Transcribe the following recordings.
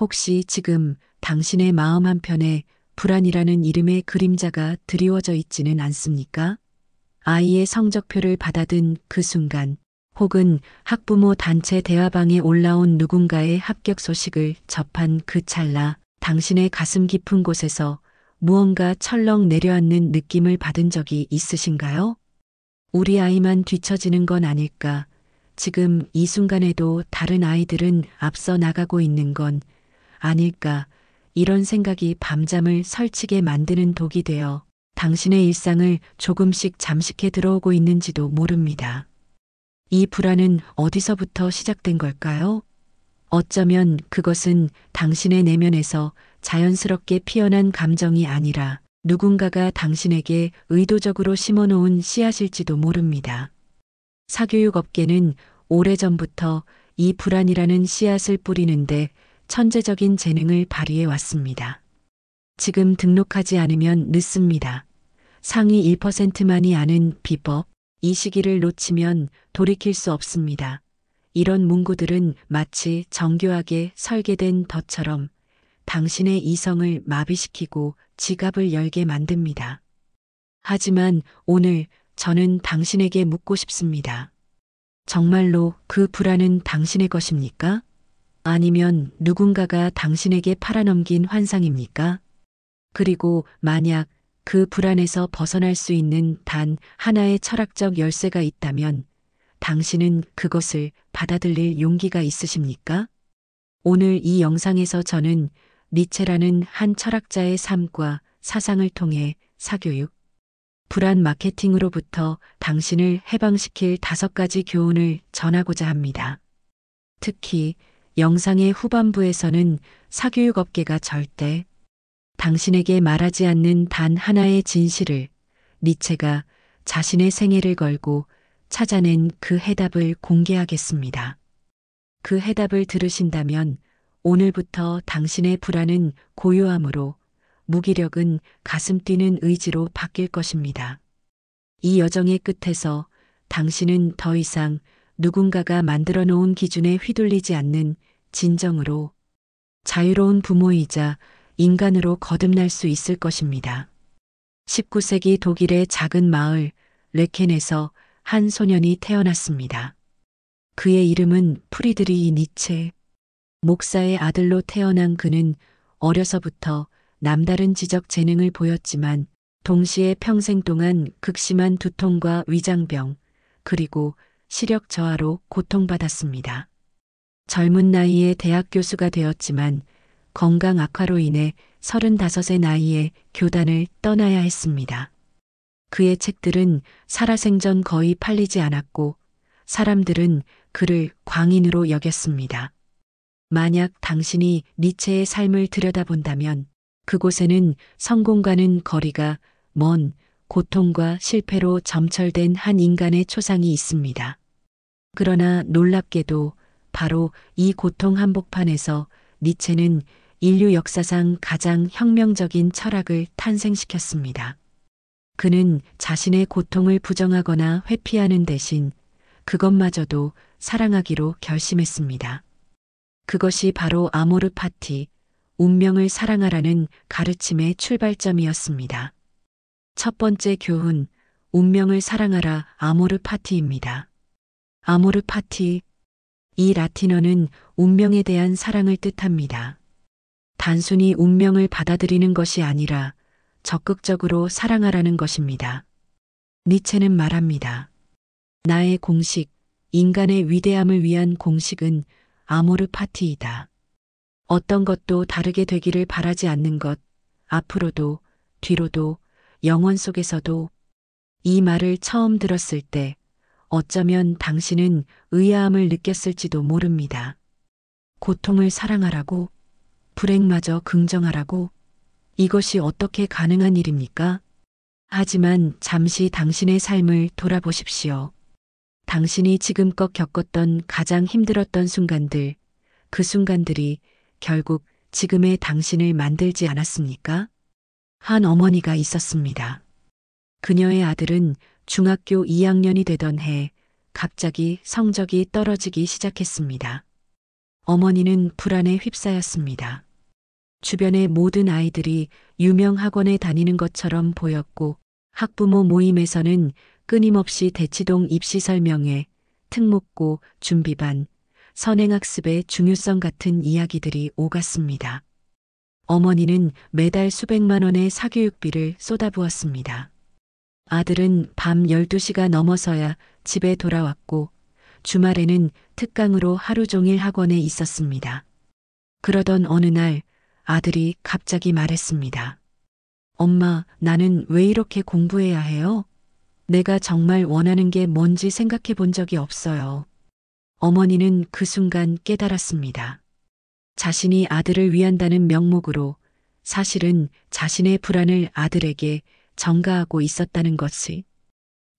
혹시 지금 당신의 마음 한편에 불안이라는 이름의 그림자가 드리워져 있지는 않습니까? 아이의 성적표를 받아든 그 순간, 혹은 학부모 단체 대화방에 올라온 누군가의 합격 소식을 접한 그 찰나, 당신의 가슴 깊은 곳에서 무언가 철렁 내려앉는 느낌을 받은 적이 있으신가요? 우리 아이만 뒤처지는 건 아닐까? 지금 이 순간에도 다른 아이들은 앞서 나가고 있는 건 아닐까? 이런 생각이 밤잠을 설치게 만드는 독이 되어 당신의 일상을 조금씩 잠식해 들어오고 있는지도 모릅니다. 이 불안은 어디서부터 시작된 걸까요? 어쩌면 그것은 당신의 내면에서 자연스럽게 피어난 감정이 아니라 누군가가 당신에게 의도적으로 심어놓은 씨앗일지도 모릅니다. 사교육 업계는 오래전부터 이 불안이라는 씨앗을 뿌리는데 천재적인 재능을 발휘해 왔습니다. 지금 등록하지 않으면 늦습니다. 상위 1%만이 아는 비법, 이 시기를 놓치면 돌이킬 수 없습니다. 이런 문구들은 마치 정교하게 설계된 덫처럼 당신의 이성을 마비시키고 지갑을 열게 만듭니다. 하지만 오늘 저는 당신에게 묻고 싶습니다. 정말로 그 불안은 당신의 것입니까? 아니면 누군가가 당신에게 팔아넘긴 환상입니까? 그리고 만약 그 불안에서 벗어날 수 있는 단 하나의 철학적 열쇠가 있다면 당신은 그것을 받아들일 용기가 있으십니까? 오늘 이 영상에서 저는 니체라는 한 철학자의 삶과 사상을 통해 사교육, 불안 마케팅으로부터 당신을 해방시킬 5가지 교훈을 전하고자 합니다. 특히 영상의 후반부에서는 사교육 업계가 절대 당신에게 말하지 않는 단 하나의 진실을 니체가 자신의 생애를 걸고 찾아낸 그 해답을 공개하겠습니다. 그 해답을 들으신다면 오늘부터 당신의 불안은 고요함으로, 무기력은 가슴 뛰는 의지로 바뀔 것입니다. 이 여정의 끝에서 당신은 더 이상 누군가가 만들어 놓은 기준에 휘둘리지 않는 진정으로 자유로운 부모이자 인간으로 거듭날 수 있을 것입니다. 19세기 독일의 작은 마을 레켄에서 한 소년이 태어났습니다. 그의 이름은 프리드리히 니체. 목사의 아들로 태어난 그는 어려서부터 남다른 지적 재능을 보였지만 동시에 평생 동안 극심한 두통과 위장병, 그리고 시력 저하로 고통받았습니다. 젊은 나이에 대학 교수가 되었지만 건강 악화로 인해 35의 나이에 교단을 떠나야 했습니다. 그의 책들은 살아생전 거의 팔리지 않았고 사람들은 그를 광인으로 여겼습니다. 만약 당신이 니체의 삶을 들여다본다면 그곳에는 성공과는 거리가 먼 고통과 실패로 점철된 한 인간의 초상이 있습니다. 그러나 놀랍게도 바로 이 고통 한복판에서 니체는 인류 역사상 가장 혁명적인 철학을 탄생시켰습니다. 그는 자신의 고통을 부정하거나 회피하는 대신 그것마저도 사랑하기로 결심했습니다. 그것이 바로 아모르 파티, 운명을 사랑하라는 가르침의 출발점이었습니다. 첫 번째 교훈, 운명을 사랑하라 아모르 파티입니다. 아모르 파티, 이 라틴어는 운명에 대한 사랑을 뜻합니다. 단순히 운명을 받아들이는 것이 아니라 적극적으로 사랑하라는 것입니다. 니체는 말합니다. 나의 공식, 인간의 위대함을 위한 공식은 아모르 파티이다. 어떤 것도 다르게 되기를 바라지 않는 것, 앞으로도, 뒤로도, 영원 속에서도. 이 말을 처음 들었을 때 어쩌면 당신은 의아함을 느꼈을지도 모릅니다. 고통을 사랑하라고? 불행마저 긍정하라고? 이것이 어떻게 가능한 일입니까? 하지만 잠시 당신의 삶을 돌아보십시오. 당신이 지금껏 겪었던 가장 힘들었던 순간들, 그 순간들이 결국 지금의 당신을 만들지 않았습니까? 한 어머니가 있었습니다. 그녀의 아들은 중학교 2학년이 되던 해 갑자기 성적이 떨어지기 시작했습니다. 어머니는 불안에 휩싸였습니다. 주변의 모든 아이들이 유명 학원에 다니는 것처럼 보였고 학부모 모임에서는 끊임없이 대치동 입시 설명회, 특목고, 준비반, 선행학습의 중요성 같은 이야기들이 오갔습니다. 어머니는 매달 수백만 원의 사교육비를 쏟아부었습니다. 아들은 밤 12시가 넘어서야 집에 돌아왔고 주말에는 특강으로 하루 종일 학원에 있었습니다. 그러던 어느 날 아들이 갑자기 말했습니다. 엄마, 나는 왜 이렇게 공부해야 해요? 내가 정말 원하는 게 뭔지 생각해 본 적이 없어요. 어머니는 그 순간 깨달았습니다. 자신이 아들을 위한다는 명목으로 사실은 자신의 불안을 아들에게 전가하고 있었다는 것이,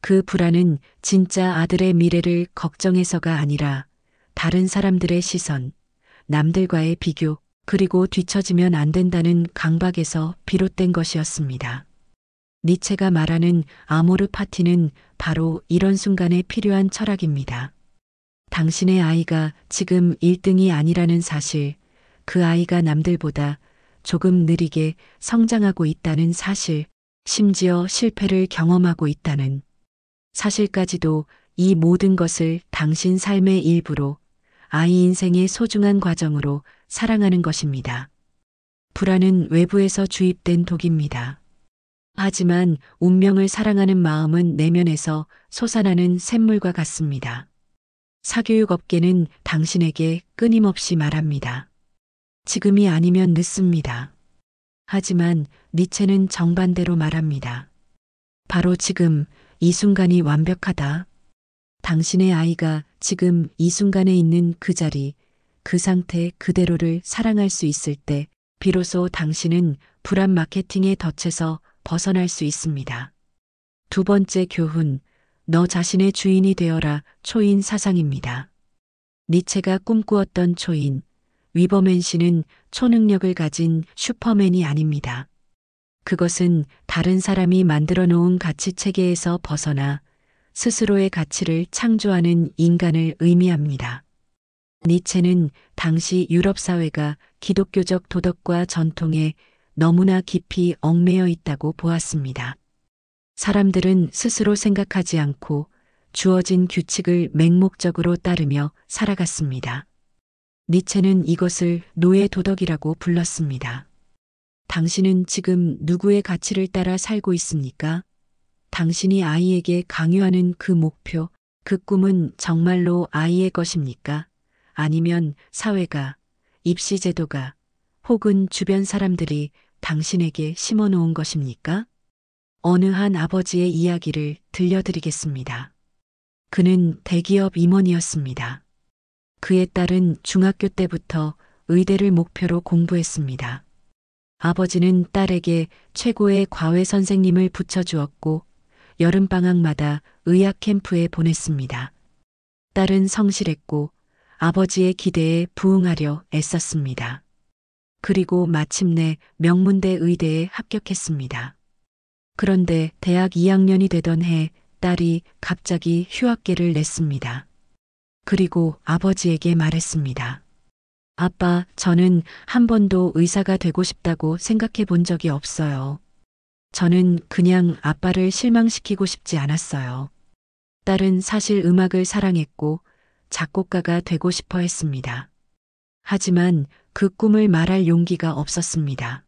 그 불안은 진짜 아들의 미래를 걱정해서가 아니라 다른 사람들의 시선, 남들과의 비교, 그리고 뒤처지면 안 된다는 강박에서 비롯된 것이었습니다. 니체가 말하는 아모르 파티는 바로 이런 순간에 필요한 철학입니다. 당신의 아이가 지금 1등이 아니라는 사실, 그 아이가 남들보다 조금 느리게 성장하고 있다는 사실, 심지어 실패를 경험하고 있다는 사실까지도, 이 모든 것을 당신 삶의 일부로, 아이 인생의 소중한 과정으로 사랑하는 것입니다. 불안은 외부에서 주입된 독입니다. 하지만 운명을 사랑하는 마음은 내면에서 솟아나는 샘물과 같습니다. 사교육 업계는 당신에게 끊임없이 말합니다. 지금이 아니면 늦습니다. 하지만 니체는 정반대로 말합니다. 바로 지금, 이 순간이 완벽하다. 당신의 아이가 지금 이 순간에 있는 그 자리, 그 상태 그대로를 사랑할 수 있을 때 비로소 당신은 불안 마케팅의 덫에서 벗어날 수 있습니다. 두 번째 교훈, 너 자신의 주인이 되어라. 초인 사상입니다. 니체가 꿈꾸었던 초인, 위버맨 씨는 초능력을 가진 슈퍼맨이 아닙니다. 그것은 다른 사람이 만들어 놓은 가치 체계에서 벗어나 스스로의 가치를 창조하는 인간을 의미합니다. 니체는 당시 유럽 사회가 기독교적 도덕과 전통에 너무나 깊이 얽매여 있다고 보았습니다. 사람들은 스스로 생각하지 않고 주어진 규칙을 맹목적으로 따르며 살아갔습니다. 니체는 이것을 노예 도덕이라고 불렀습니다. 당신은 지금 누구의 가치를 따라 살고 있습니까? 당신이 아이에게 강요하는 그 목표, 그 꿈은 정말로 아이의 것입니까? 아니면 사회가, 입시제도가, 혹은 주변 사람들이 당신에게 심어놓은 것입니까? 어느 한 아버지의 이야기를 들려드리겠습니다. 그는 대기업 임원이었습니다. 그의 딸은 중학교 때부터 의대를 목표로 공부했습니다. 아버지는 딸에게 최고의 과외 선생님을 붙여주었고 여름방학마다 의학 캠프에 보냈습니다. 딸은 성실했고 아버지의 기대에 부응하려 애썼습니다. 그리고 마침내 명문대 의대에 합격했습니다. 그런데 대학 2학년이 되던 해 딸이 갑자기 휴학계를 냈습니다. 그리고 아버지에게 말했습니다. 아빠, 저는 한 번도 의사가 되고 싶다고 생각해 본 적이 없어요. 저는 그냥 아빠를 실망시키고 싶지 않았어요. 딸은 사실 음악을 사랑했고 작곡가가 되고 싶어 했습니다. 하지만 그 꿈을 말할 용기가 없었습니다.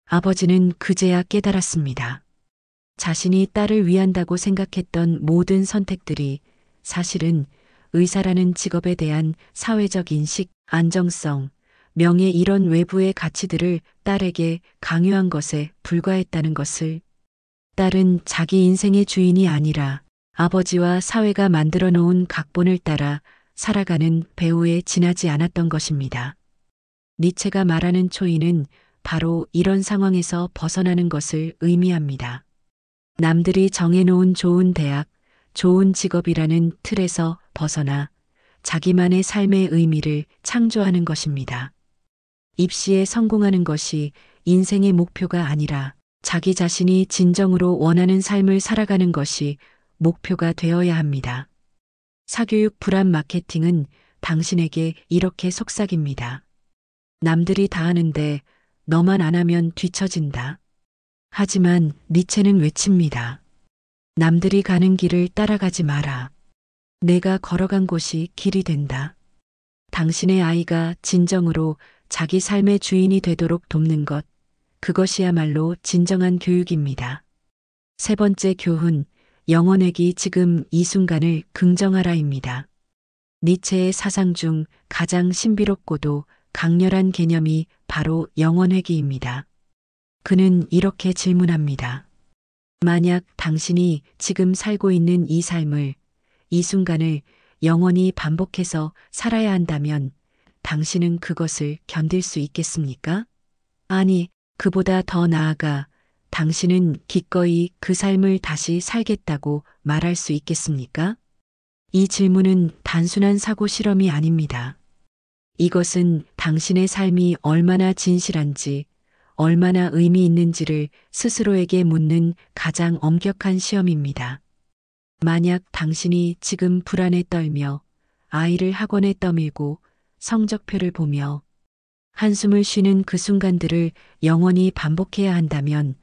아버지는 그제야 깨달았습니다. 자신이 딸을 위한다고 생각했던 모든 선택들이 사실은 의사라는 직업에 대한 사회적 인식, 안정성, 명예 이런 외부의 가치들을 딸에게 강요한 것에 불과했다는 것을. 딸은 자기 인생의 주인이 아니라 아버지와 사회가 만들어 놓은 각본을 따라 살아가는 배우에 지나지 않았던 것입니다. 니체가 말하는 초인은 바로 이런 상황에서 벗어나는 것을 의미합니다. 남들이 정해놓은 좋은 대학, 좋은 직업이라는 틀에서 벗어나 자기만의 삶의 의미를 창조하는 것입니다. 입시에 성공하는 것이 인생의 목표가 아니라 자기 자신이 진정으로 원하는 삶을 살아가는 것이 목표가 되어야 합니다. 사교육 불안 마케팅은 당신에게 이렇게 속삭입니다. 남들이 다 하는데 너만 안 하면 뒤처진다. 하지만 니체는 외칩니다. 남들이 가는 길을 따라가지 마라. 내가 걸어간 곳이 길이 된다. 당신의 아이가 진정으로 자기 삶의 주인이 되도록 돕는 것, 그것이야말로 진정한 교육입니다. 세 번째 교훈, 영원하기 지금 이 순간을 긍정하라입니다. 니체의 사상 중 가장 신비롭고도 강렬한 개념이 바로 영원회귀입니다. 그는 이렇게 질문합니다. 만약 당신이 지금 살고 있는 이 삶을, 이 순간을 영원히 반복해서 살아야 한다면 당신은 그것을 견딜 수 있겠습니까? 아니, 그보다 더 나아가 당신은 기꺼이 그 삶을 다시 살겠다고 말할 수 있겠습니까? 이 질문은 단순한 사고 실험이 아닙니다. 이것은 당신의 삶이 얼마나 진실한지, 얼마나 의미 있는지를 스스로에게 묻는 가장 엄격한 시험입니다. 만약 당신이 지금 불안에 떨며 아이를 학원에 떠밀고 성적표를 보며 한숨을 쉬는 그 순간들을 영원히 반복해야 한다면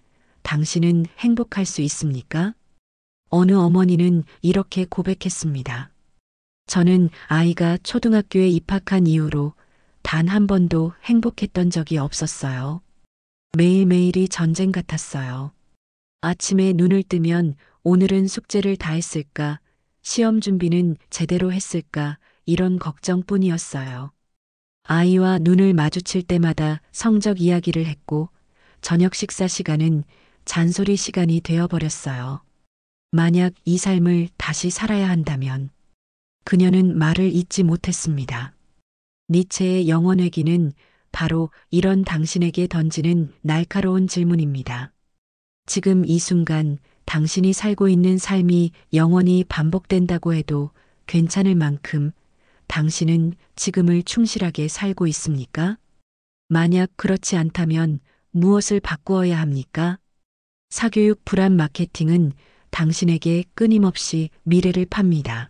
당신은 행복할 수 있습니까? 어느 어머니는 이렇게 고백했습니다. 저는 아이가 초등학교에 입학한 이후로 단 한 번도 행복했던 적이 없었어요. 매일매일이 전쟁 같았어요. 아침에 눈을 뜨면 오늘은 숙제를 다 했을까, 시험 준비는 제대로 했을까, 이런 걱정뿐이었어요. 아이와 눈을 마주칠 때마다 성적 이야기를 했고, 저녁 식사 시간은 잔소리 시간이 되어버렸어요. 만약 이 삶을 다시 살아야 한다면, 그녀는 말을 잇지 못했습니다. 니체의 영원회귀는 바로 이런 당신에게 던지는 날카로운 질문입니다. 지금 이 순간 당신이 살고 있는 삶이 영원히 반복된다고 해도 괜찮을 만큼 당신은 지금을 충실하게 살고 있습니까? 만약 그렇지 않다면 무엇을 바꾸어야 합니까? 사교육 불안 마케팅은 당신에게 끊임없이 미래를 팝니다.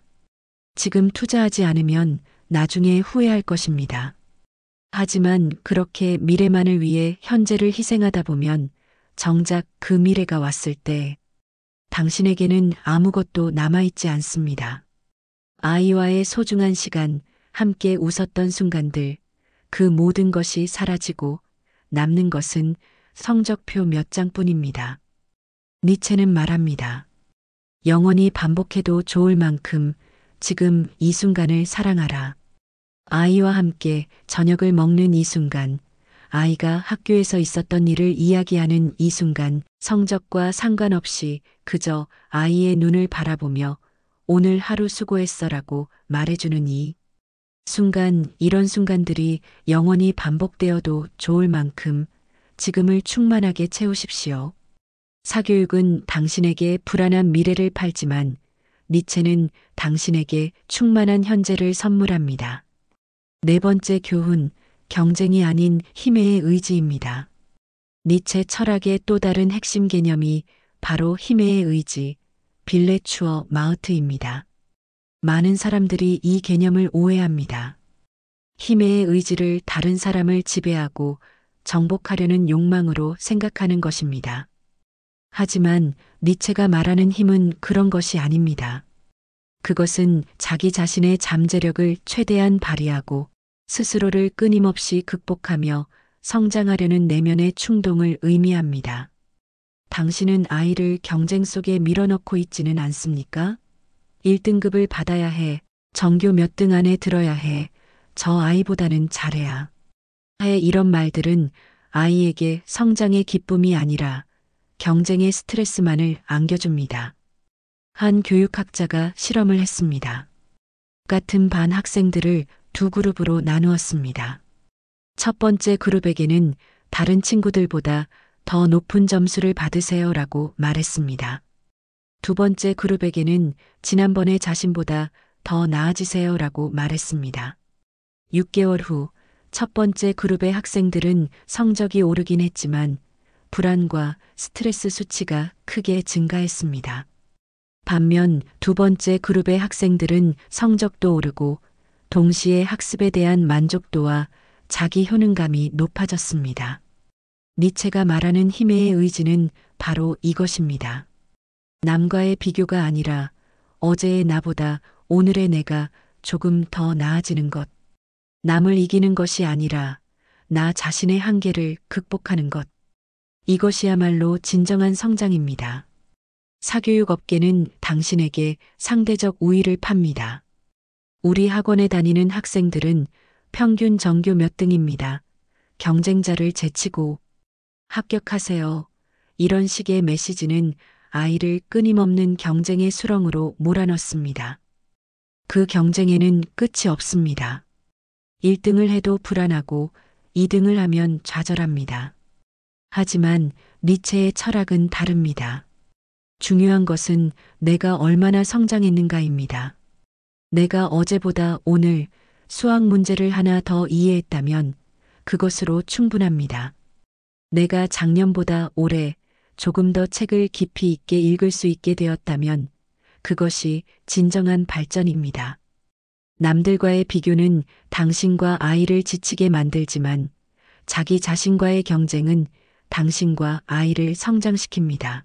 지금 투자하지 않으면 나중에 후회할 것입니다. 하지만 그렇게 미래만을 위해 현재를 희생하다 보면 정작 그 미래가 왔을 때 당신에게는 아무것도 남아있지 않습니다. 아이와의 소중한 시간, 함께 웃었던 순간들, 그 모든 것이 사라지고 남는 것은 성적표 몇 장뿐입니다. 니체는 말합니다. 영원히 반복해도 좋을 만큼 지금 이 순간을 사랑하라. 아이와 함께 저녁을 먹는 이 순간, 아이가 학교에서 있었던 일을 이야기하는 이 순간, 성적과 상관없이 그저 아이의 눈을 바라보며 오늘 하루 수고했어라고 말해주는 이 순간, 이런 순간들이 영원히 반복되어도 좋을 만큼 지금을 충만하게 채우십시오. 사교육은 당신에게 불안한 미래를 팔지만 니체는 당신에게 충만한 현재를 선물합니다. 네 번째 교훈, 경쟁이 아닌 힘의 의지입니다. 니체 철학의 또 다른 핵심 개념이 바로 힘의 의지, 빌레추어 마흐트입니다. 많은 사람들이 이 개념을 오해합니다. 힘의 의지를 다른 사람을 지배하고 정복하려는 욕망으로 생각하는 것입니다. 하지만 니체가 말하는 힘은 그런 것이 아닙니다. 그것은 자기 자신의 잠재력을 최대한 발휘하고 스스로를 끊임없이 극복하며 성장하려는 내면의 충동을 의미합니다. 당신은 아이를 경쟁 속에 밀어넣고 있지는 않습니까? 1등급을 받아야 해, 전교 몇 등 안에 들어야 해, 저 아이보다는 잘해야 해, 이런 말들은 아이에게 성장의 기쁨이 아니라 경쟁의 스트레스만을 안겨줍니다. 한 교육학자가 실험을 했습니다. 같은 반 학생들을 두 그룹으로 나누었습니다. 첫 번째 그룹에게는 다른 친구들보다 더 높은 점수를 받으세요라고 말했습니다. 두 번째 그룹에게는 지난번에 자신보다 더 나아지세요라고 말했습니다. 6개월 후 첫 번째 그룹의 학생들은 성적이 오르긴 했지만 불안과 스트레스 수치가 크게 증가했습니다. 반면 두 번째 그룹의 학생들은 성적도 오르고 동시에 학습에 대한 만족도와 자기 효능감이 높아졌습니다. 니체가 말하는 힘의 의지는 바로 이것입니다. 남과의 비교가 아니라 어제의 나보다 오늘의 내가 조금 더 나아지는 것. 남을 이기는 것이 아니라 나 자신의 한계를 극복하는 것. 이것이야말로 진정한 성장입니다. 사교육 업계는 당신에게 상대적 우위를 팝니다. 우리 학원에 다니는 학생들은 평균 전교 몇 등입니다. 경쟁자를 제치고 합격하세요. 이런 식의 메시지는 아이를 끊임없는 경쟁의 수렁으로 몰아넣습니다. 그 경쟁에는 끝이 없습니다. 1등을 해도 불안하고 2등을 하면 좌절합니다. 하지만 니체의 철학은 다릅니다. 중요한 것은 내가 얼마나 성장했는가입니다. 내가 어제보다 오늘 수학 문제를 하나 더 이해했다면 그것으로 충분합니다. 내가 작년보다 올해 조금 더 책을 깊이 있게 읽을 수 있게 되었다면 그것이 진정한 발전입니다. 남들과의 비교는 당신과 아이를 지치게 만들지만 자기 자신과의 경쟁은 당신과 아이를 성장시킵니다.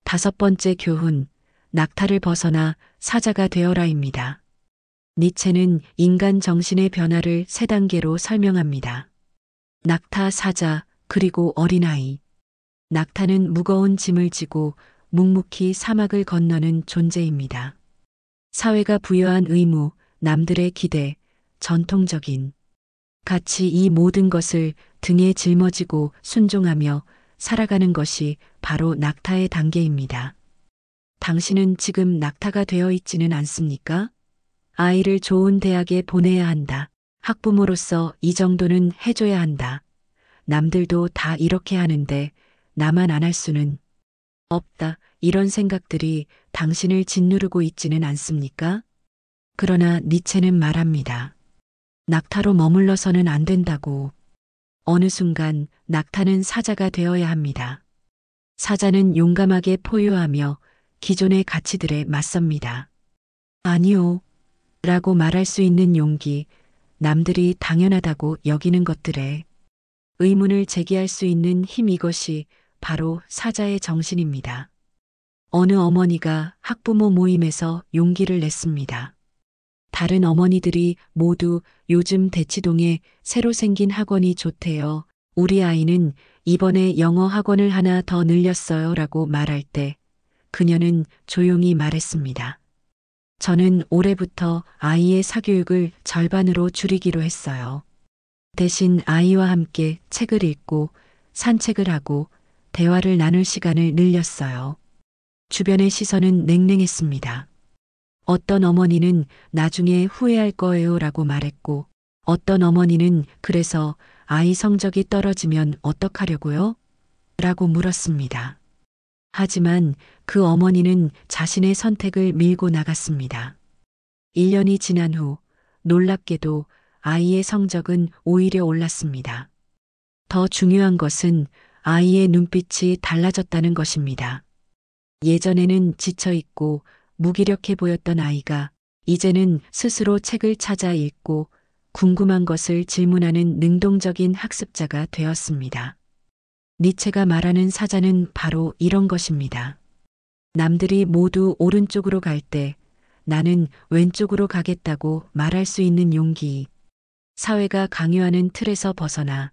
5번째 교훈, 낙타를 벗어나 사자가 되어라입니다. 니체는 인간 정신의 변화를 3단계로 설명합니다. 낙타, 사자, 그리고 어린아이. 낙타는 무거운 짐을 지고 묵묵히 사막을 건너는 존재입니다. 사회가 부여한 의무, 남들의 기대, 전통적인 가치 이 모든 것을 등에 짊어지고 순종하며 살아가는 것이 바로 낙타의 단계입니다. 당신은 지금 낙타가 되어 있지는 않습니까? 아이를 좋은 대학에 보내야 한다. 학부모로서 이 정도는 해줘야 한다. 남들도 다 이렇게 하는데 나만 안 할 수는 없다. 이런 생각들이 당신을 짓누르고 있지는 않습니까? 그러나 니체는 말합니다. 낙타로 머물러서는 안 된다고. 어느 순간 낙타는 사자가 되어야 합니다. 사자는 용감하게 포효하며 기존의 가치들에 맞섭니다. 아니요. 라고 말할 수 있는 용기, 남들이 당연하다고 여기는 것들에 의문을 제기할 수 있는 힘 이것이 바로 사자의 정신입니다. 어느 어머니가 학부모 모임에서 용기를 냈습니다. 다른 어머니들이 모두 요즘 대치동에 새로 생긴 학원이 좋대요. 우리 아이는 이번에 영어 학원을 하나 더 늘렸어요. 라고 말할 때 그녀는 조용히 말했습니다. 저는 올해부터 아이의 사교육을 절반으로 줄이기로 했어요. 대신 아이와 함께 책을 읽고 산책을 하고 대화를 나눌 시간을 늘렸어요. 주변의 시선은 냉랭했습니다. 어떤 어머니는 나중에 후회할 거예요 라고 말했고 어떤 어머니는 그래서 아이 성적이 떨어지면 어떡하려고요? 라고 물었습니다. 하지만 그 어머니는 자신의 선택을 밀고 나갔습니다. 1년이 지난 후 놀랍게도 아이의 성적은 오히려 올랐습니다. 더 중요한 것은 아이의 눈빛이 달라졌다는 것입니다. 예전에는 지쳐있고 무기력해 보였던 아이가 이제는 스스로 책을 찾아 읽고 궁금한 것을 질문하는 능동적인 학습자가 되었습니다. 니체가 말하는 사자는 바로 이런 것입니다. 남들이 모두 오른쪽으로 갈 때 나는 왼쪽으로 가겠다고 말할 수 있는 용기. 사회가 강요하는 틀에서 벗어나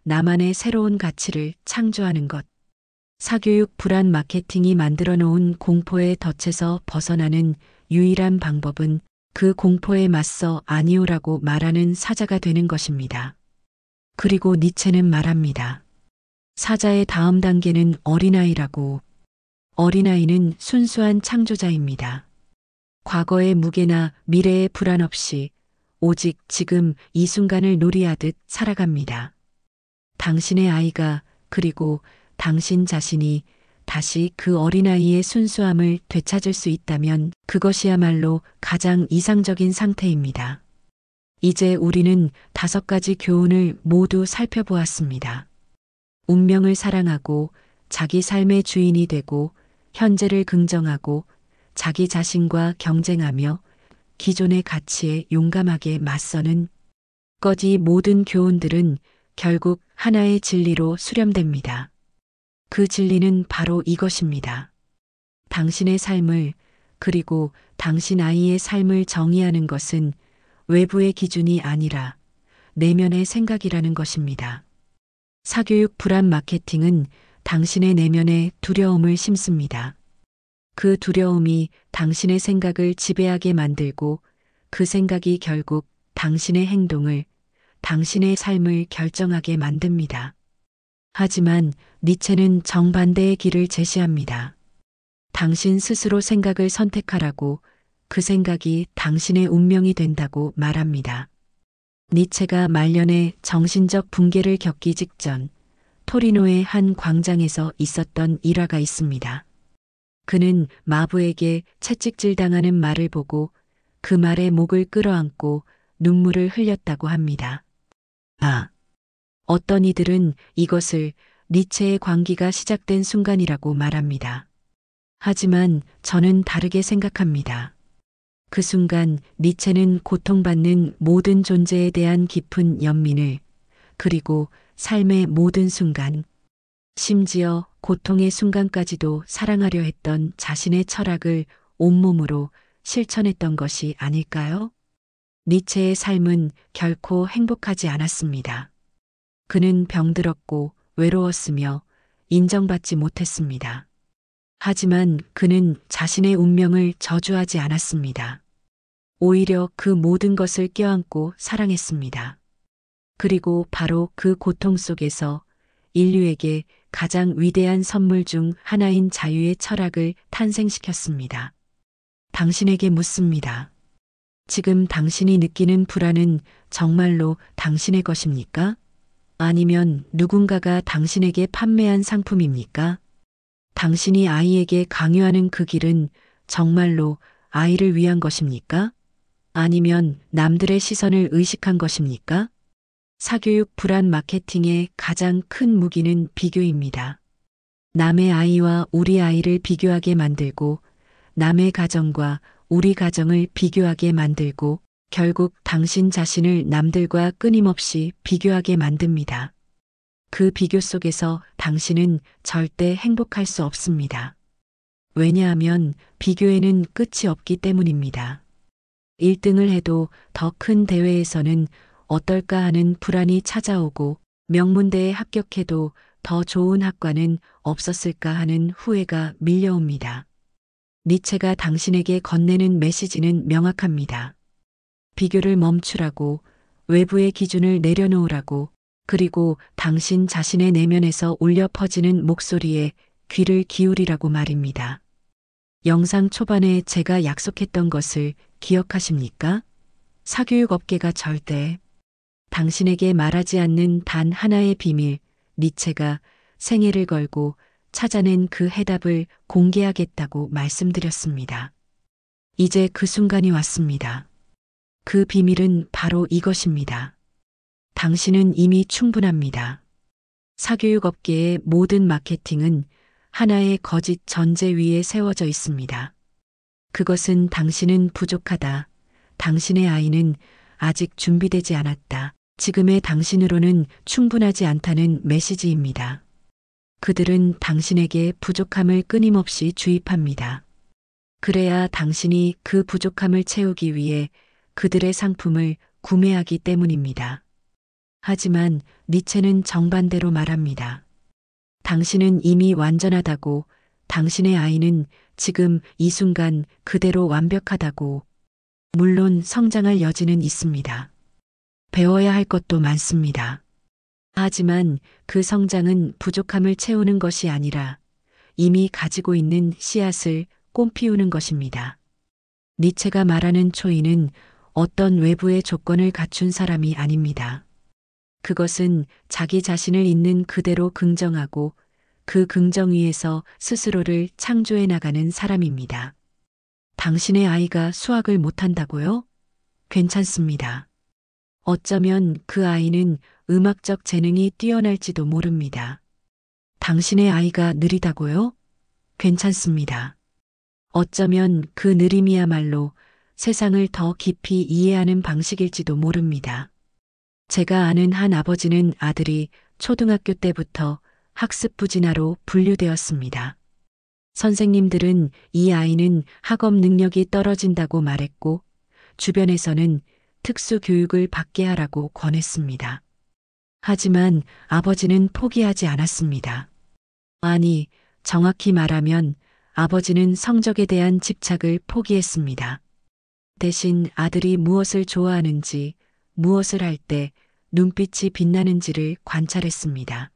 나만의 새로운 가치를 창조하는 것. 사교육 불안 마케팅이 만들어 놓은 공포의 덫에서 벗어나는 유일한 방법은 그 공포에 맞서 아니오라고 말하는 사자가 되는 것입니다. 그리고 니체는 말합니다. 사자의 다음 단계는 어린아이라고. 어린아이는 순수한 창조자입니다. 과거의 무게나 미래의 불안 없이 오직 지금 이 순간을 놀이하듯 살아갑니다. 당신의 아이가 그리고 당신 자신이 다시 그 어린아이의 순수함을 되찾을 수 있다면 그것이야말로 가장 이상적인 상태입니다. 이제 우리는 5가지 교훈을 모두 살펴보았습니다. 운명을 사랑하고 자기 삶의 주인이 되고 현재를 긍정하고 자기 자신과 경쟁하며 기존의 가치에 용감하게 맞서는 거지 모든 교훈들은 결국 하나의 진리로 수렴됩니다. 그 진리는 바로 이것입니다. 당신의 삶을 그리고 당신 아이의 삶을 정의하는 것은 외부의 기준이 아니라 내면의 생각이라는 것입니다. 사교육 불안 마케팅은 당신의 내면에 두려움을 심습니다. 그 두려움이 당신의 생각을 지배하게 만들고 그 생각이 결국 당신의 행동을, 당신의 삶을 결정하게 만듭니다. 하지만 니체는 정반대의 길을 제시합니다. 당신 스스로 생각을 선택하라고, 그 생각이 당신의 운명이 된다고 말합니다. 니체가 말년에 정신적 붕괴를 겪기 직전 토리노의 한 광장에서 있었던 일화가 있습니다. 그는 마부에게 채찍질 당하는 말을 보고 그 말에 목을 끌어안고 눈물을 흘렸다고 합니다. 어떤 이들은 이것을 니체의 광기가 시작된 순간이라고 말합니다. 하지만 저는 다르게 생각합니다. 그 순간 니체는 고통받는 모든 존재에 대한 깊은 연민을, 그리고 삶의 모든 순간, 심지어 고통의 순간까지도 사랑하려 했던 자신의 철학을 온몸으로 실천했던 것이 아닐까요? 니체의 삶은 결코 행복하지 않았습니다. 그는 병들었고 외로웠으며 인정받지 못했습니다. 하지만 그는 자신의 운명을 저주하지 않았습니다. 오히려 그 모든 것을 껴안고 사랑했습니다. 그리고 바로 그 고통 속에서 인류에게 가장 위대한 선물 중 하나인 자유의 철학을 탄생시켰습니다. 당신에게 묻습니다. 지금 당신이 느끼는 불안은 정말로 당신의 것입니까? 아니면 누군가가 당신에게 판매한 상품입니까? 당신이 아이에게 강요하는 그 길은 정말로 아이를 위한 것입니까? 아니면 남들의 시선을 의식한 것입니까? 사교육 불안 마케팅의 가장 큰 무기는 비교입니다. 남의 아이와 우리 아이를 비교하게 만들고, 남의 가정과 우리 가정을 비교하게 만들고, 결국 당신 자신을 남들과 끊임없이 비교하게 만듭니다. 그 비교 속에서 당신은 절대 행복할 수 없습니다. 왜냐하면 비교에는 끝이 없기 때문입니다. 1등을 해도 더 큰 대회에서는 어떨까 하는 불안이 찾아오고, 명문대에 합격해도 더 좋은 학과는 없었을까 하는 후회가 밀려옵니다. 니체가 당신에게 건네는 메시지는 명확합니다. 비교를 멈추라고, 외부의 기준을 내려놓으라고, 그리고 당신 자신의 내면에서 울려 퍼지는 목소리에 귀를 기울이라고 말입니다. 영상 초반에 제가 약속했던 것을 기억하십니까? 사교육 업계가 절대 당신에게 말하지 않는 단 하나의 비밀, 니체가 생애를 걸고 찾아낸 그 해답을 공개하겠다고 말씀드렸습니다. 이제 그 순간이 왔습니다. 그 비밀은 바로 이것입니다. 당신은 이미 충분합니다. 사교육 업계의 모든 마케팅은 하나의 거짓 전제 위에 세워져 있습니다. 그것은 당신은 부족하다. 당신의 아이는 아직 준비되지 않았다. 지금의 당신으로는 충분하지 않다는 메시지입니다. 그들은 당신에게 부족함을 끊임없이 주입합니다. 그래야 당신이 그 부족함을 채우기 위해 그들의 상품을 구매하기 때문입니다. 하지만 니체는 정반대로 말합니다. 당신은 이미 완전하다고, 당신의 아이는 지금 이 순간 그대로 완벽하다고. 물론 성장할 여지는 있습니다. 배워야 할 것도 많습니다. 하지만 그 성장은 부족함을 채우는 것이 아니라 이미 가지고 있는 씨앗을 꽃피우는 것입니다. 니체가 말하는 초인은 어떤 외부의 조건을 갖춘 사람이 아닙니다. 그것은 자기 자신을 있는 그대로 긍정하고 그 긍정 위에서 스스로를 창조해 나가는 사람입니다. 당신의 아이가 수학을 못한다고요? 괜찮습니다. 어쩌면 그 아이는 음악적 재능이 뛰어날지도 모릅니다. 당신의 아이가 느리다고요? 괜찮습니다. 어쩌면 그 느림이야말로 세상을 더 깊이 이해하는 방식일지도 모릅니다. 제가 아는 한 아버지는 아들이 초등학교 때부터 학습 부진아로 분류되었습니다. 선생님들은 이 아이는 학업 능력이 떨어진다고 말했고, 주변에서는 특수 교육을 받게 하라고 권했습니다. 하지만 아버지는 포기하지 않았습니다. 아니, 정확히 말하면 아버지는 성적에 대한 집착을 포기했습니다. 대신 아들이 무엇을 좋아하는지, 무엇을 할 때 눈빛이 빛나는지를 관찰했습니다.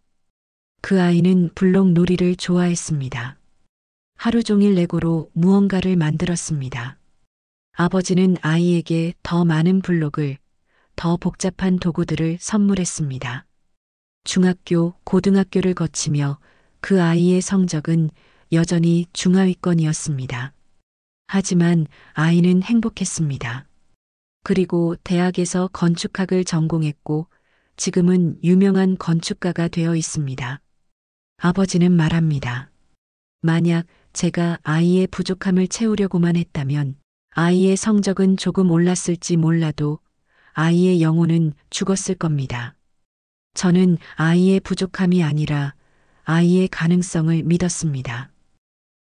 그 아이는 블록 놀이를 좋아했습니다. 하루 종일 레고로 무언가를 만들었습니다. 아버지는 아이에게 더 많은 블록을, 더 복잡한 도구들을 선물했습니다. 중학교, 고등학교를 거치며 그 아이의 성적은 여전히 중하위권이었습니다. 하지만 아이는 행복했습니다. 그리고 대학에서 건축학을 전공했고 지금은 유명한 건축가가 되어 있습니다. 아버지는 말합니다. 만약 제가 아이의 부족함을 채우려고만 했다면 아이의 성적은 조금 올랐을지 몰라도 아이의 영혼은 죽었을 겁니다. 저는 아이의 부족함이 아니라 아이의 가능성을 믿었습니다.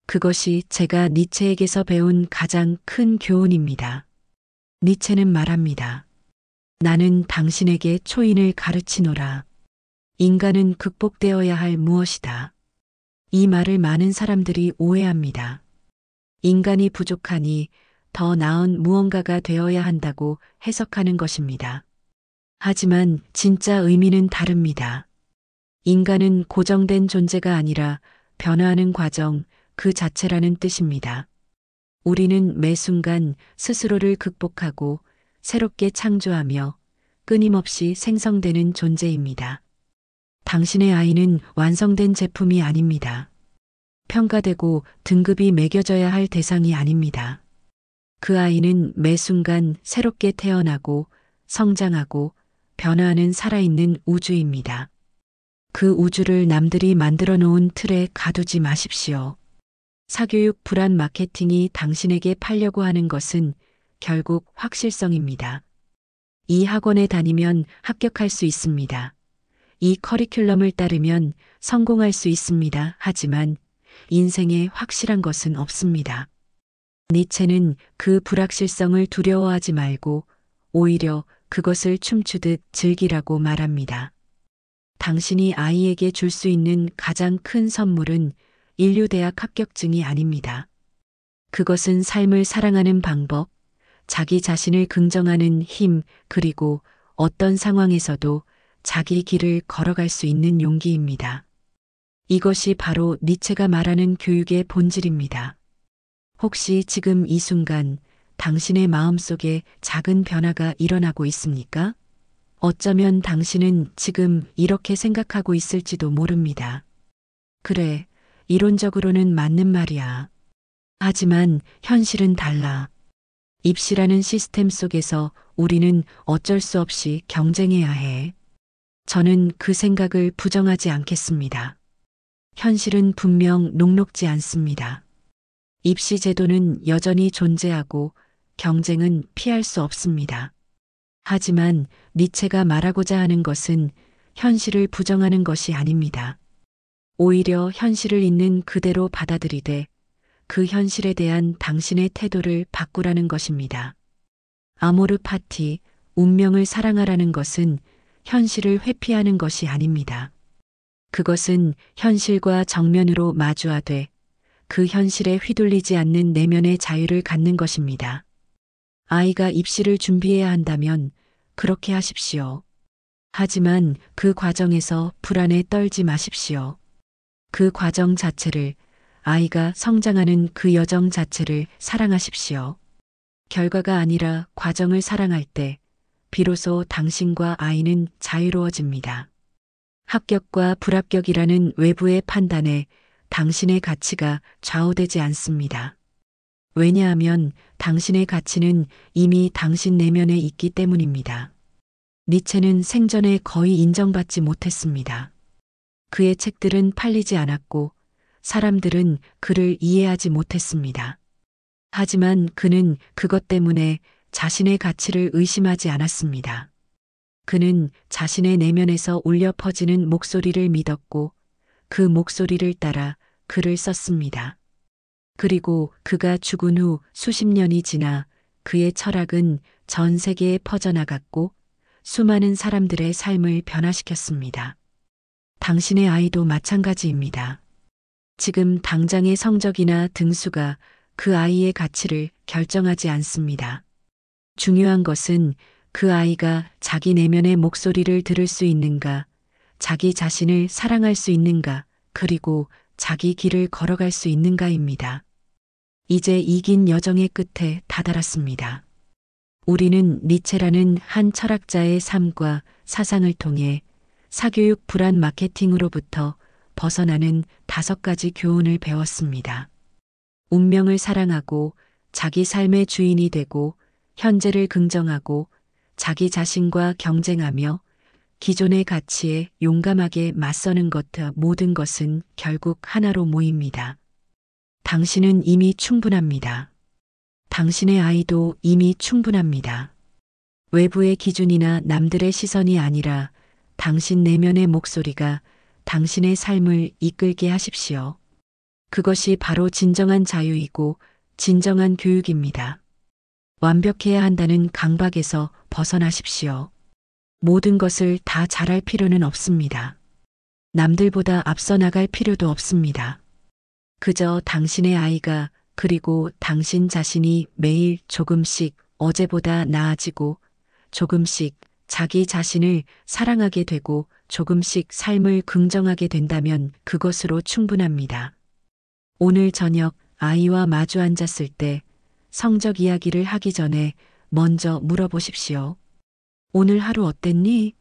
그것이 제가 니체에게서 배운 가장 큰 교훈입니다. 니체는 말합니다. 나는 당신에게 초인을 가르치노라. 인간은 극복되어야 할 무엇이다. 이 말을 많은 사람들이 오해합니다. 인간이 부족하니 더 나은 무언가가 되어야 한다고 해석하는 것입니다. 하지만 진짜 의미는 다릅니다. 인간은 고정된 존재가 아니라 변화하는 과정 그 자체라는 뜻입니다. 우리는 매 순간 스스로를 극복하고 새롭게 창조하며 끊임없이 생성되는 존재입니다. 당신의 아이는 완성된 제품이 아닙니다. 평가되고 등급이 매겨져야 할 대상이 아닙니다. 그 아이는 매 순간 새롭게 태어나고 성장하고 변화하는 살아있는 우주입니다. 그 우주를 남들이 만들어 놓은 틀에 가두지 마십시오. 사교육 불안 마케팅이 당신에게 팔려고 하는 것은 결국 확실성입니다. 이 학원에 다니면 합격할 수 있습니다. 이 커리큘럼을 따르면 성공할 수 있습니다. 하지만 인생에 확실한 것은 없습니다. 니체는 그 불확실성을 두려워하지 말고 오히려 그것을 춤추듯 즐기라고 말합니다. 당신이 아이에게 줄 수 있는 가장 큰 선물은 인류대학 합격증이 아닙니다. 그것은 삶을 사랑하는 방법, 자기 자신을 긍정하는 힘, 그리고 어떤 상황에서도 자기 길을 걸어갈 수 있는 용기입니다. 이것이 바로 니체가 말하는 교육의 본질입니다. 혹시 지금 이 순간 당신의 마음속에 작은 변화가 일어나고 있습니까? 어쩌면 당신은 지금 이렇게 생각하고 있을지도 모릅니다. 그래, 이론적으로는 맞는 말이야. 하지만 현실은 달라. 입시라는 시스템 속에서 우리는 어쩔 수 없이 경쟁해야 해. 저는 그 생각을 부정하지 않겠습니다. 현실은 분명 녹록지 않습니다. 입시 제도는 여전히 존재하고 경쟁은 피할 수 없습니다. 하지만 니체가 말하고자 하는 것은 현실을 부정하는 것이 아닙니다. 오히려 현실을 있는 그대로 받아들이되 그 현실에 대한 당신의 태도를 바꾸라는 것입니다. 아모르 파티, 운명을 사랑하라는 것은 현실을 회피하는 것이 아닙니다. 그것은 현실과 정면으로 마주하되 그 현실에 휘둘리지 않는 내면의 자유를 갖는 것입니다. 아이가 입시를 준비해야 한다면 그렇게 하십시오. 하지만 그 과정에서 불안에 떨지 마십시오. 그 과정 자체를, 아이가 성장하는 그 여정 자체를 사랑하십시오. 결과가 아니라 과정을 사랑할 때 비로소 당신과 아이는 자유로워집니다. 합격과 불합격이라는 외부의 판단에 당신의 가치가 좌우되지 않습니다. 왜냐하면 당신의 가치는 이미 당신 내면에 있기 때문입니다. 니체는 생전에 거의 인정받지 못했습니다. 그의 책들은 팔리지 않았고 사람들은 그를 이해하지 못했습니다. 하지만 그는 그것 때문에 자신의 가치를 의심하지 않았습니다. 그는 자신의 내면에서 울려 퍼지는 목소리를 믿었고 그 목소리를 따라 글을 썼습니다. 그리고 그가 죽은 후 수십 년이 지나 그의 철학은 전 세계에 퍼져나갔고 수많은 사람들의 삶을 변화시켰습니다. 당신의 아이도 마찬가지입니다. 지금 당장의 성적이나 등수가 그 아이의 가치를 결정하지 않습니다. 중요한 것은 그 아이가 자기 내면의 목소리를 들을 수 있는가, 자기 자신을 사랑할 수 있는가, 그리고 자기 길을 걸어갈 수 있는가입니다. 이제 이 긴 여정의 끝에 다다랐습니다. 우리는 니체라는 한 철학자의 삶과 사상을 통해 사교육 불안 마케팅으로부터 벗어나는 5가지 교훈을 배웠습니다. 운명을 사랑하고 자기 삶의 주인이 되고 현재를 긍정하고 자기 자신과 경쟁하며 기존의 가치에 용감하게 맞서는 것 모든 것은 결국 하나로 모입니다. 당신은 이미 충분합니다. 당신의 아이도 이미 충분합니다. 외부의 기준이나 남들의 시선이 아니라 당신 내면의 목소리가 당신의 삶을 이끌게 하십시오. 그것이 바로 진정한 자유이고 진정한 교육입니다. 완벽해야 한다는 강박에서 벗어나십시오. 모든 것을 다 잘할 필요는 없습니다. 남들보다 앞서 나갈 필요도 없습니다. 그저 당신의 아이가 그리고 당신 자신이 매일 조금씩 어제보다 나아지고 조금씩 자기 자신을 사랑하게 되고 조금씩 삶을 긍정하게 된다면 그것으로 충분합니다. 오늘 저녁 아이와 마주 앉았을 때 성적 이야기를 하기 전에 먼저 물어보십시오. 오늘 하루 어땠니?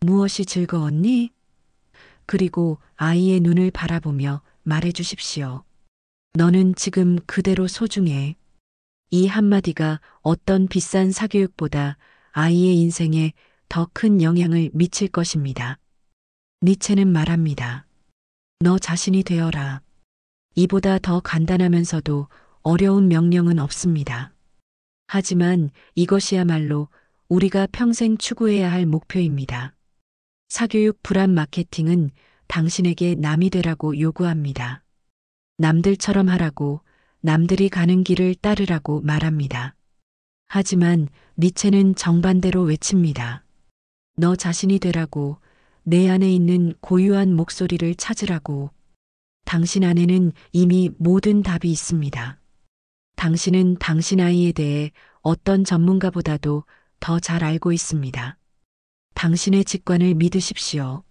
무엇이 즐거웠니? 그리고 아이의 눈을 바라보며 말해 주십시오. 너는 지금 그대로 소중해. 이 한마디가 어떤 비싼 사교육보다 아이의 인생에 더 큰 영향을 미칠 것입니다. 니체는 말합니다. 너 자신이 되어라. 이보다 더 간단하면서도 어려운 명령은 없습니다. 하지만 이것이야말로 우리가 평생 추구해야 할 목표입니다. 사교육 불안 마케팅은 당신에게 남이 되라고 요구합니다. 남들처럼 하라고, 남들이 가는 길을 따르라고 말합니다. 하지만 니체는 정반대로 외칩니다. 너 자신이 되라고, 내 안에 있는 고유한 목소리를 찾으라고. 당신 안에는 이미 모든 답이 있습니다. 당신은 당신 아이에 대해 어떤 전문가보다도 더 잘 알고 있습니다. 당신의 직관을 믿으십시오.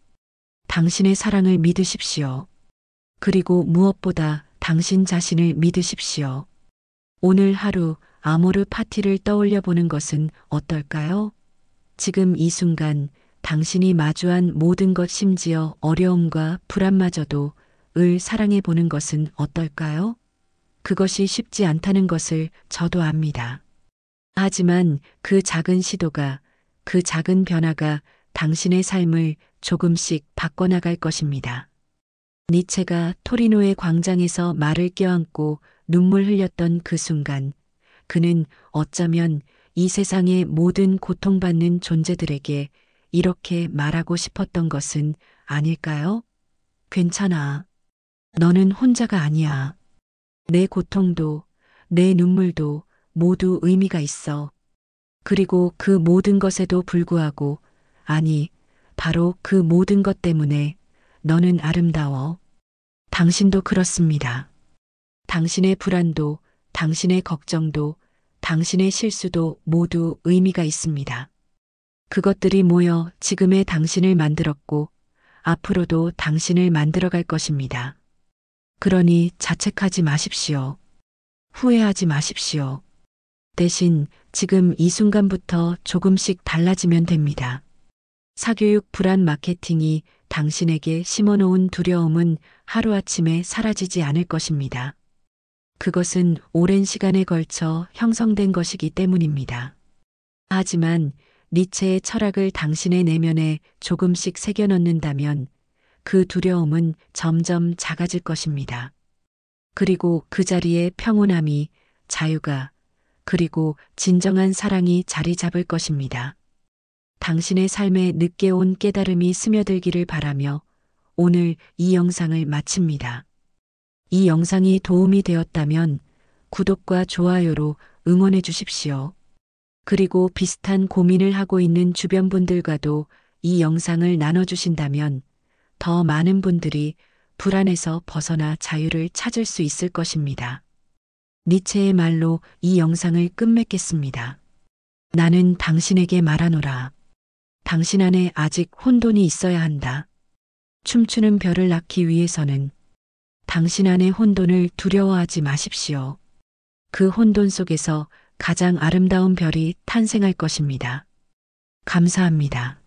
당신의 사랑을 믿으십시오. 그리고 무엇보다 당신 자신을 믿으십시오. 오늘 하루 아모르 파티를 떠올려 보는 것은 어떨까요? 지금 이 순간 당신이 마주한 모든 것 심지어 어려움과 불안마저도 을 사랑해 보는 것은 어떨까요? 그것이 쉽지 않다는 것을 저도 압니다. 하지만 그 작은 시도가, 그 작은 변화가 당신의 삶을 조금씩 바꿔나갈 것입니다. 니체가 토리노의 광장에서 말을 껴안고 눈물 흘렸던 그 순간, 그는 어쩌면 이 세상의 모든 고통받는 존재들에게 이렇게 말하고 싶었던 것은 아닐까요? 괜찮아. 너는 혼자가 아니야. 내 고통도, 내 눈물도 모두 의미가 있어. 그리고 그 모든 것에도 불구하고, 아니, 바로 그 모든 것 때문에 너는 아름다워. 당신도 그렇습니다. 당신의 불안도, 당신의 걱정도, 당신의 실수도 모두 의미가 있습니다. 그것들이 모여 지금의 당신을 만들었고, 앞으로도 당신을 만들어갈 것입니다. 그러니 자책하지 마십시오. 후회하지 마십시오. 대신 지금 이 순간부터 조금씩 달라지면 됩니다. 사교육 불안 마케팅이 당신에게 심어놓은 두려움은 하루아침에 사라지지 않을 것입니다. 그것은 오랜 시간에 걸쳐 형성된 것이기 때문입니다. 하지만 니체의 철학을 당신의 내면에 조금씩 새겨넣는다면 그 두려움은 점점 작아질 것입니다. 그리고 그 자리에 평온함이, 자유가, 그리고 진정한 사랑이 자리 잡을 것입니다. 당신의 삶에 늦게 온 깨달음이 스며들기를 바라며 오늘 이 영상을 마칩니다. 이 영상이 도움이 되었다면 구독과 좋아요로 응원해 주십시오. 그리고 비슷한 고민을 하고 있는 주변 분들과도 이 영상을 나눠주신다면 더 많은 분들이 불안에서 벗어나 자유를 찾을 수 있을 것입니다. 니체의 말로 이 영상을 끝맺겠습니다. 나는 당신에게 말하노라. 당신 안에 아직 혼돈이 있어야 한다. 춤추는 별을 낳기 위해서는 당신 안의 혼돈을 두려워하지 마십시오. 그 혼돈 속에서 가장 아름다운 별이 탄생할 것입니다. 감사합니다.